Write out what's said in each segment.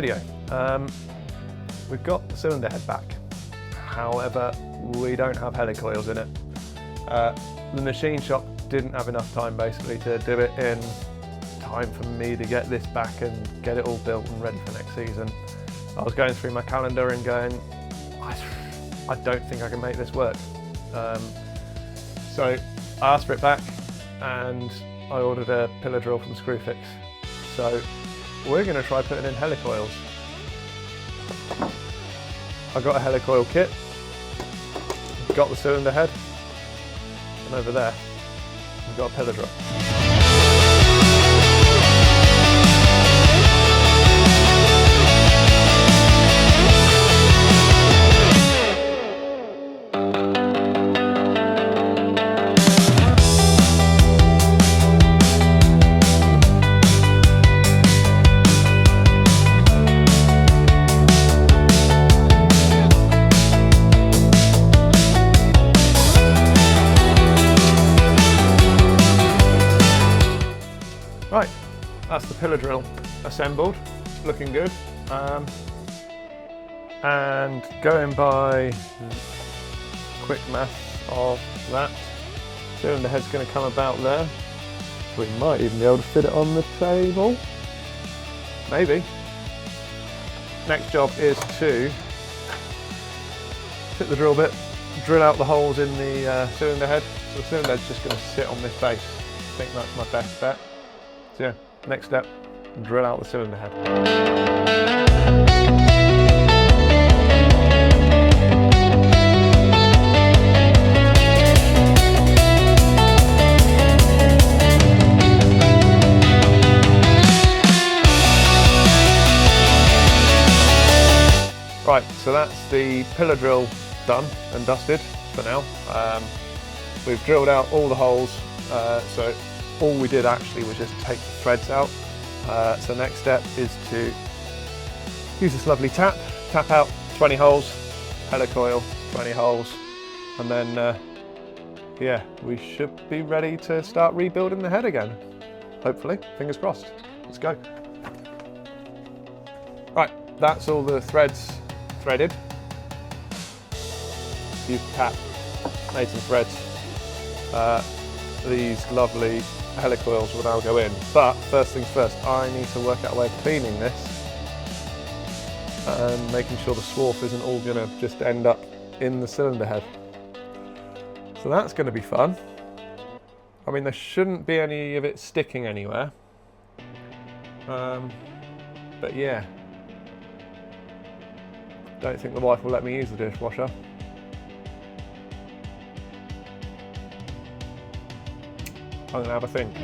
video. We've got the cylinder head back, however we don't have helicoils in it. The machine shop didn't have enough time basically to do it in time for me to get this back and get it all built and ready for next season. I was going through my calendar and going, I don't think I can make this work. So I asked for it back and I ordered a pillar drill from Screwfix. So we're going to try putting in helicoils. I got a helicoil kit, got the cylinder head, and over there we've got a pillar drill. Right, that's the pillar drill assembled, looking good. And going by quick math of that, cylinder head's going to come about there. We might even be able to fit it on the table. Maybe. Next job is to fit the drill bit, drill out the holes in the cylinder head. So the cylinder head's just going to sit on this base. I think that's my best bet. So yeah, next step, drill out the cylinder head. Right, so that's the pillar drill done and dusted for now. We've drilled out all the holes, so all we did actually was just take the threads out. So next step is to use this lovely tap out 20 holes, helicoil 20 holes, and then yeah, we should be ready to start rebuilding the head again. Hopefully, fingers crossed. Let's go. Right, that's all the threads threaded. You've tapped, made some threads. These lovely helicoils will now go in, but first things first, I need to work out a way of cleaning this and making sure the swarf isn't all going to just end up in the cylinder head. So that's going to be fun. I mean, there shouldn't be any of it sticking anywhere, but yeah, don't think the wife will let me use the dishwasher. I'm gonna have a think.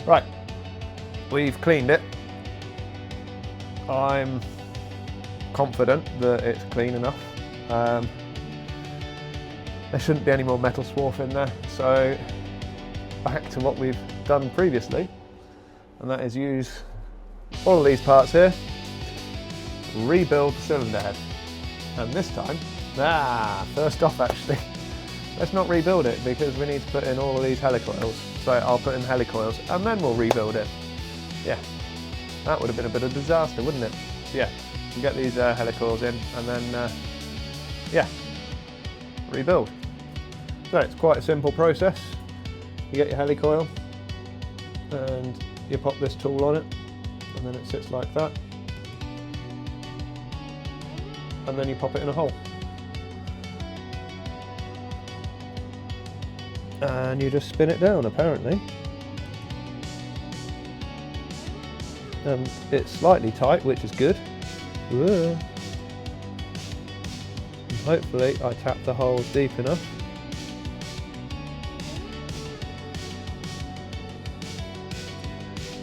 Right, we've cleaned it. I'm confident that it's clean enough. There shouldn't be any more metal swarf in there, so back to what we've done previously, and that is use all of these parts here, rebuild the cylinder head. And this time, first off actually, let's not rebuild it because we need to put in all of these helicoils. So I'll put in helicoils and then we'll rebuild it. Yeah, that would have been a bit of a disaster, wouldn't it? So yeah, we'll get these helicoils in and then, yeah, rebuild. So it's quite a simple process. You get your helicoil and you pop this tool on it, and then it sits like that, and then you pop it in a hole and you just spin it down apparently, and it's slightly tight, which is good. And hopefully I tap the holes deep enough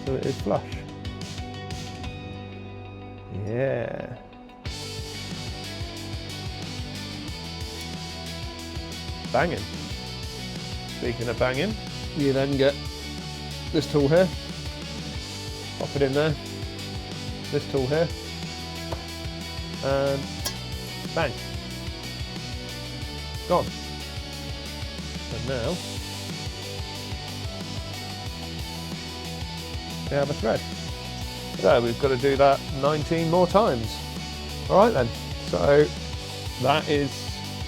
so it is flush. Yeah. Banging. Speaking of banging, you then get this tool here, pop it in there, this tool here, and bang. gone. And now we have a thread. So we've got to do that 19 more times. All right then, so that is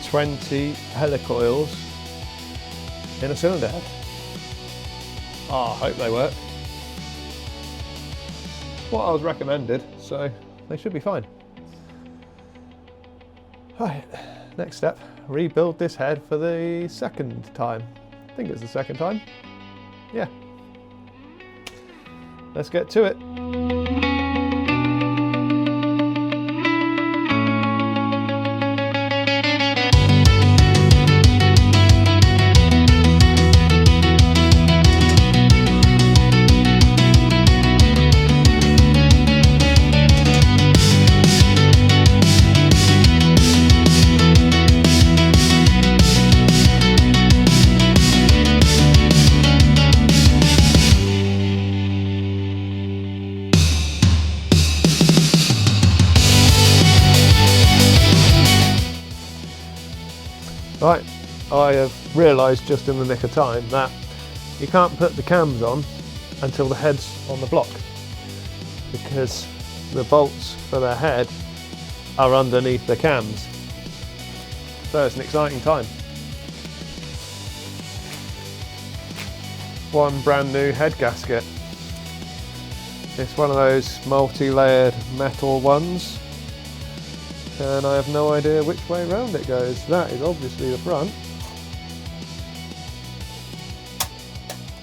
20 helicoils in a cylinder head. I hope they work. What I was recommended, so they should be fine. Right, next step, rebuild this head for the second time. I think it's the second time. Yeah. Let's get to it. Right, I have realised just in the nick of time that you can't put the cams on until the head's on the block, because the bolts for the head are underneath the cams. So it's an exciting time. One brand new head gasket. It's one of those multi-layered metal ones, and I have no idea which way round it goes. That is obviously the front.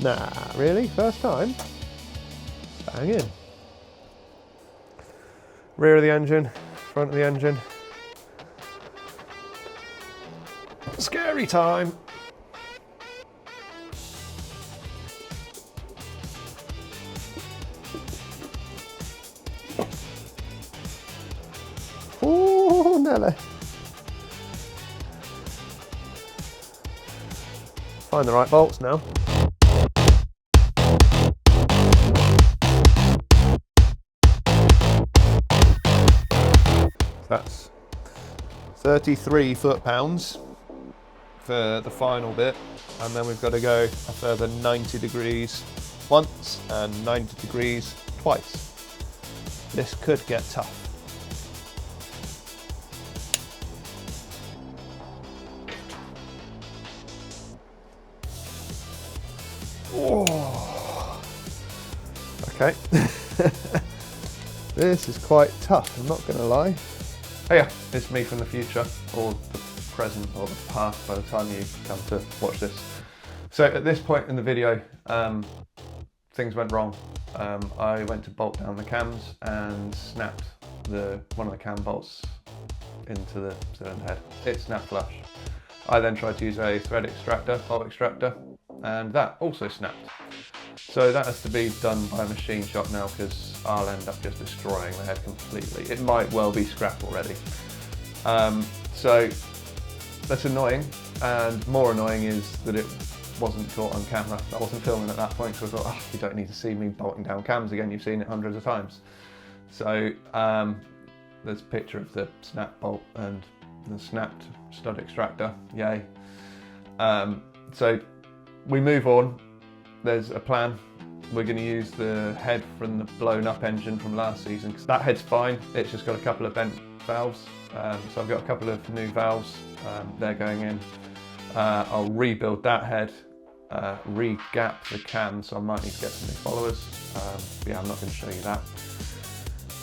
Nah, really? First time? Bang in. Rear of the engine, front of the engine. Scary time. Oh, Nelly. Find the right bolts now. That's 33 foot-pounds for the final bit, and then we've got to go a further 90 degrees once and 90 degrees twice. This could get tough. Oh. Okay. This is quite tough, I'm not going to lie. Oh yeah, it's me from the future, or the present, or the past by the time you come to watch this. So at this point in the video, things went wrong. I went to bolt down the cams and snapped one of the cam bolts into the cylinder head. It snapped flush. I then tried to use a thread extractor, bolt extractor, and that also snapped. So that has to be done by a machine shop now, because I'll end up just destroying the head completely. It might well be scrap already. So that's annoying, and more annoying is that it wasn't caught on camera. I wasn't filming at that point, so I thought, oh, you don't need to see me bolting down cams again, you've seen it hundreds of times. So there's a picture of the snap bolt and the snapped stud extractor, yay. So we move on. There's a plan. We're going to use the head from the blown up engine from last season, because that head's fine, it's just got a couple of bent valves. So I've got a couple of new valves, they're going in. I'll rebuild that head, re-gap the cam, so I might need to get some new followers. Yeah, I'm not going to show you that.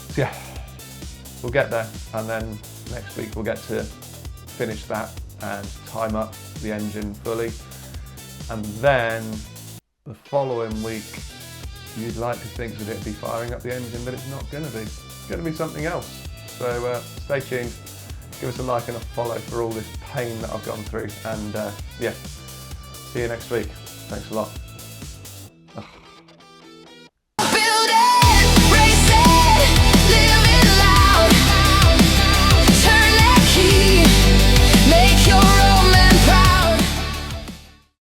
So yeah, we'll get there, and then next week we'll get to finish that and time up the engine fully. And then the following week, you'd like to think that it'd be firing up the engine, but it's not going to be. It's going to be something else. So stay tuned, give us a like and a follow for all this pain that I've gone through, and yeah, see you next week. Thanks a lot.